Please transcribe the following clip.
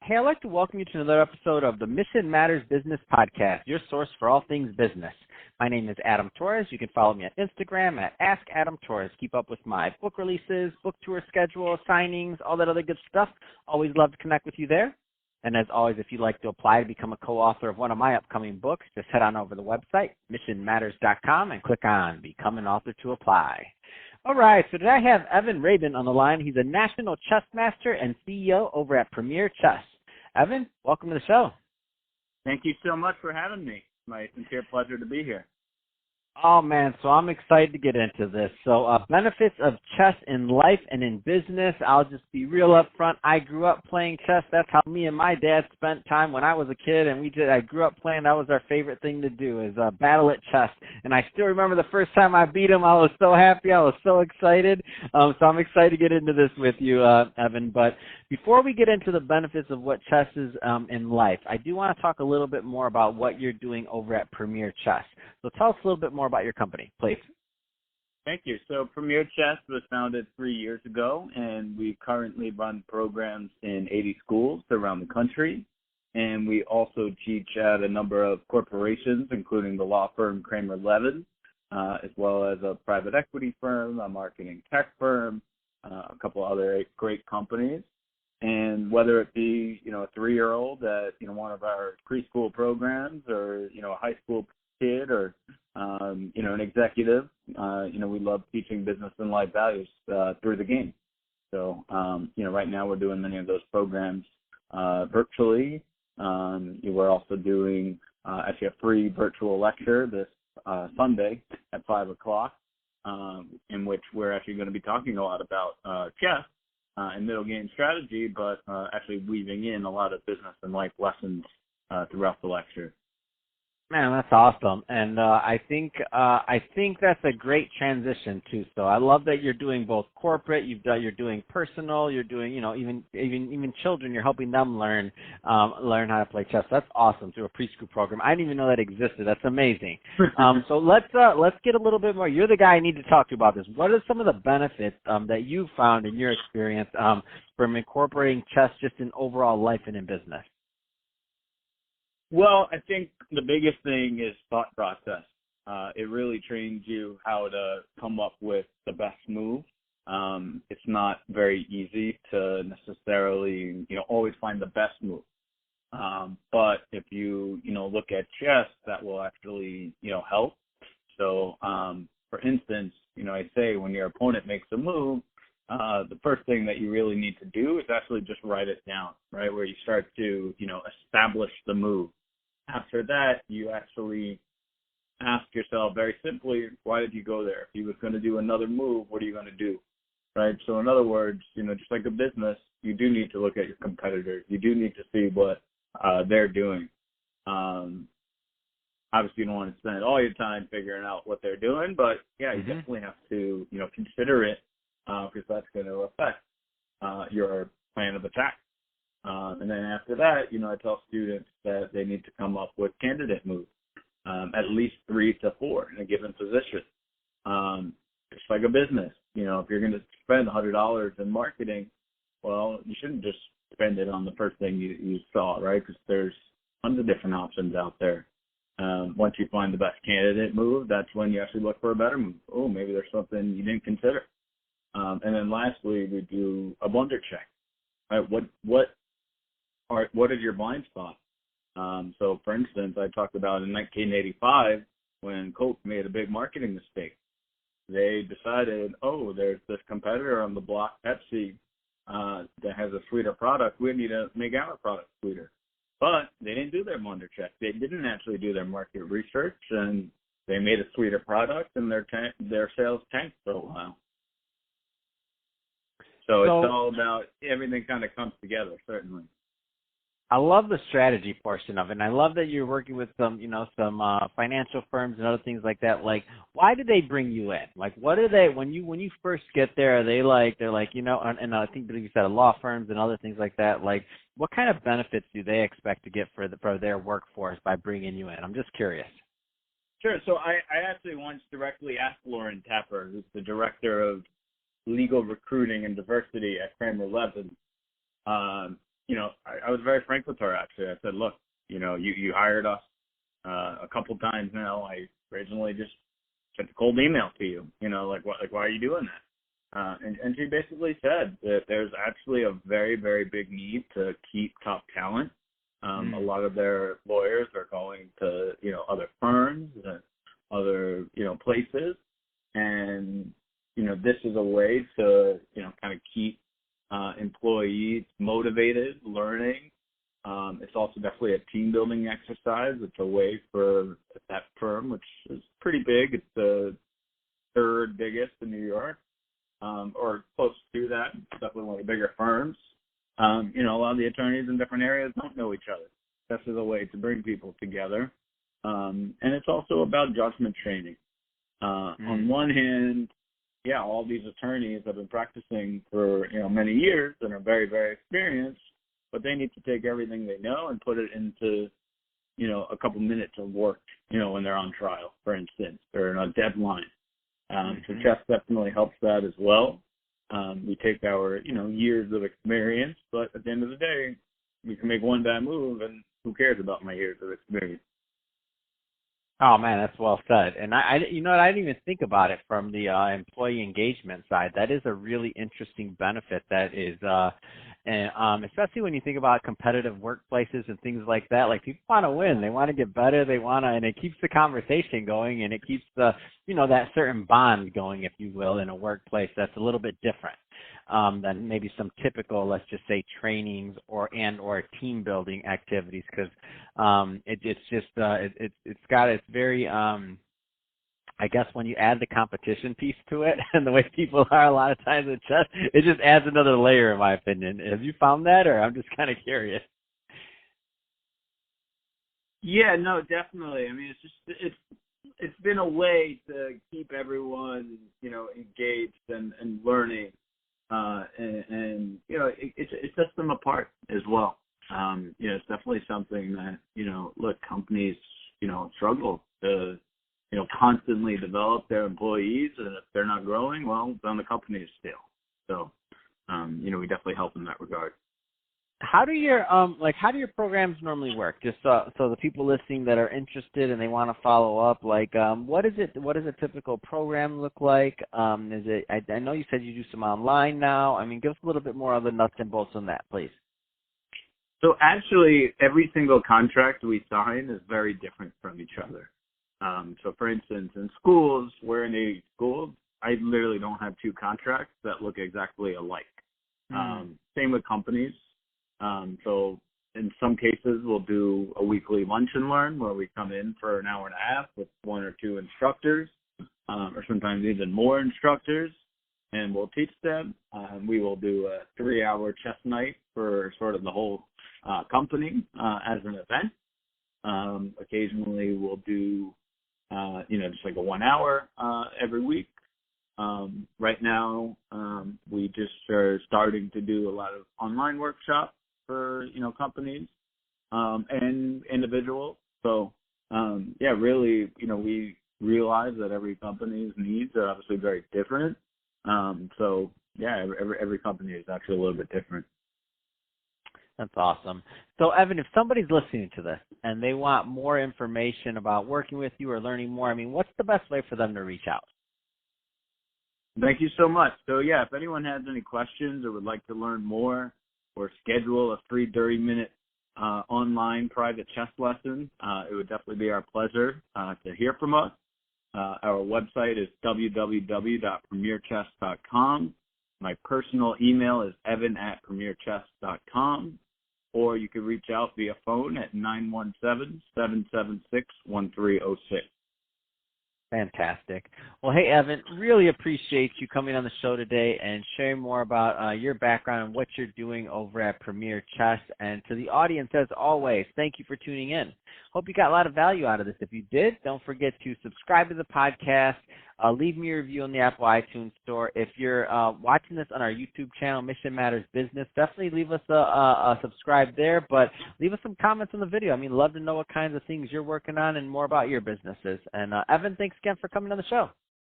Hey, I'd like to welcome you to another episode of the Mission Matters Business Podcast, your source for all things business. My name is Adam Torres. You can follow me on Instagram at AskAdamTorres. Keep up with my book releases, book tour schedule, signings, all that other good stuff. Always love to connect with you there. And as always, if you'd like to apply to become a co-author of one of my upcoming books, just head on over to the website, missionmatters.com, and click on Become an Author to apply. All right, so today I have Evan Rabin on the line. He's a national chess master and CEO over at Premier Chess. Evan, welcome to the show. Thank you so much for having me. My sincere pleasure to be here. Oh, man, so I'm excited to get into this. So benefits of chess in life and in business. I'll just be real up front. I grew up playing chess. That's how me and my dad spent time when I was a kid, and I grew up playing. That was our favorite thing to do is battle at chess. And I still remember the first time I beat him. I was so happy. I was so excited. So I'm excited to get into this with you, Evan. But before we get into the benefits of what chess is in life, I do want to talk a little bit more about what you're doing over at Premier Chess. So tell us a little bit more about your company, please. Thank you. So Premier Chess was founded 3 years ago, and we currently run programs in 80 schools around the country. And we also teach at a number of corporations, including the law firm Kramer Levin, as well as a private equity firm, a marketing tech firm, a couple other great companies. And whether it be, a 3-year-old at, one of our preschool programs or, a high school kid or, an executive, we love teaching business and life values through the game. So, right now we're doing many of those programs virtually. We're also doing actually a free virtual lecture this Sunday at 5 o'clock, in which we're actually going to be talking a lot about chess and middle game strategy, but actually weaving in a lot of business and life lessons throughout the lecture. Man, that's awesome, and I think that's a great transition too. So I love that you're doing both corporate, you're doing personal, you're doing even children. You're helping them learn how to play chess. That's awesome through a preschool program. I didn't even know that existed. That's amazing. So let's get a little bit more. You're the guy I need to talk to about this. What are some of the benefits that you found in your experience from incorporating chess just in overall life and in business? Well, I think the biggest thing is thought process. It really trains you how to come up with the best move. It's not very easy to necessarily, always find the best move. But if you, look at chess, that will actually, help. So, for instance, I say when your opponent makes a move, the first thing that you really need to do is actually just write it down, right, where you start to, establish the move. After that, you actually ask yourself very simply, why did you go there? If you was going to do another move, what are you going to do, right? So in other words, just like a business, you do need to look at your competitors. You do need to see what they're doing. Obviously, you don't want to spend all your time figuring out what they're doing, but, yeah, you definitely have to, consider it because that's going to affect your plan of attack. And then after that, I tell students that they need to come up with candidate moves, at least 3 to 4 in a given position. Just like a business, if you're going to spend $100 in marketing, well, you shouldn't just spend it on the first thing you saw, right? Because there's tons of different options out there. Once you find the best candidate move, that's when you actually look for a better move. Oh, maybe there's something you didn't consider. And then lastly, we do a blunder check. Right? What is your blind spot? So, for instance, I talked about in 1985 when Coke made a big marketing mistake. They decided, there's this competitor on the block, Pepsi, that has a sweeter product. We need to make our product sweeter. But they didn't do their blunder check. They didn't actually do their market research, and they made a sweeter product, and their sales tanked for a while. So it's all about everything kind of comes together, certainly. I love the strategy portion of it, and I love that you're working with some financial firms and other things like that. Like, why did they bring you in? Like, what are they when you first get there? They're like, and I think you said law firms and other things like that. Like, what kind of benefits do they expect to get for their workforce by bringing you in? I'm just curious. Sure. So I actually once directly asked Lauren Tapper, who's the director of legal recruiting and diversity at Kramer Levin, I was very frank with her, actually. I said, look, you hired us a couple times now. I originally just sent a cold email to you, why are you doing that? And she basically said that there's actually a very, very big need to keep top talent. A lot of their lawyers are going to, other firms and other, places. And, this is a way to, kind of keep employees motivated, learning. It's also definitely a team building exercise. It's a way for that firm, which is pretty big. It's the third biggest in New York, or close to that. It's definitely one of the bigger firms. A lot of the attorneys in different areas don't know each other. This is a way to bring people together. And it's also about judgment training. On one hand, all these attorneys have been practicing for, many years and are very, very experienced, but they need to take everything they know and put it into, a couple minutes of work, when they're on trial, for instance, or in a deadline. So chess definitely helps that as well. We take our, years of experience, but at the end of the day, we can make one bad move, and who cares about my years of experience? Oh man, that's well said. And I I didn't even think about it from the employee engagement side. That is a really interesting benefit. That is, and especially when you think about competitive workplaces and things like that. Like people want to win, they want to get better, and it keeps the conversation going, and it keeps the, that certain bond going, if you will, in a workplace that's a little bit different than maybe some typical, let's just say, trainings or team building activities, because it's very I guess when you add the competition piece to it and the way people are a lot of times in chess, it just adds another layer, in my opinion. Have you found that, or I'm just kind of curious? Yeah, no, definitely. I mean, it's been a way to keep everyone, engaged and learning. And it sets them apart as well. It's definitely something that, look, companies, struggle to, constantly develop their employees. And if they're not growing, well, then the company is stale. So, we definitely help in that regard. How do your programs normally work? Just so the people listening that are interested and they want to follow up, what does a typical program look like? Is it? I know you said you do some online now. I mean, give us a little bit more of the nuts and bolts on that, please. So actually, every single contract we sign is very different from each other. So for instance, in schools, we're in a school, I literally don't have two contracts that look exactly alike. Same with companies. So in some cases, we'll do a weekly lunch and learn where we come in for an hour and a half with one or two instructors, or sometimes even more instructors, and we'll teach them. We will do a 3-hour chess night for sort of the whole company as an event. Occasionally, we'll do, just like a 1 hour every week. Right now, we just are starting to do a lot of online workshops for, companies and individuals. So, really, we realize that every company's needs are obviously very different. Every company is actually a little bit different. That's awesome. So, Evan, if somebody's listening to this and they want more information about working with you or learning more, I mean, what's the best way for them to reach out? Thank you so much. So, if anyone has any questions or would like to learn more or schedule a free 30-minute online private chess lesson, it would definitely be our pleasure to hear from us. Our website is www.premierchess.com. My personal email is evan@premierchess.com, or you can reach out via phone at 917-776-1306. Fantastic. Well, hey, Evan, really appreciate you coming on the show today and sharing more about your background and what you're doing over at Premier Chess. And to the audience, as always, thank you for tuning in. Hope you got a lot of value out of this. If you did, don't forget to subscribe to the podcast. Leave me a review on the Apple iTunes Store. If you're watching this on our YouTube channel, Mission Matters Business, definitely leave us a subscribe there, but leave us some comments on the video. I mean, love to know what kinds of things you're working on and more about your businesses. And Evan, thanks again for coming on the show.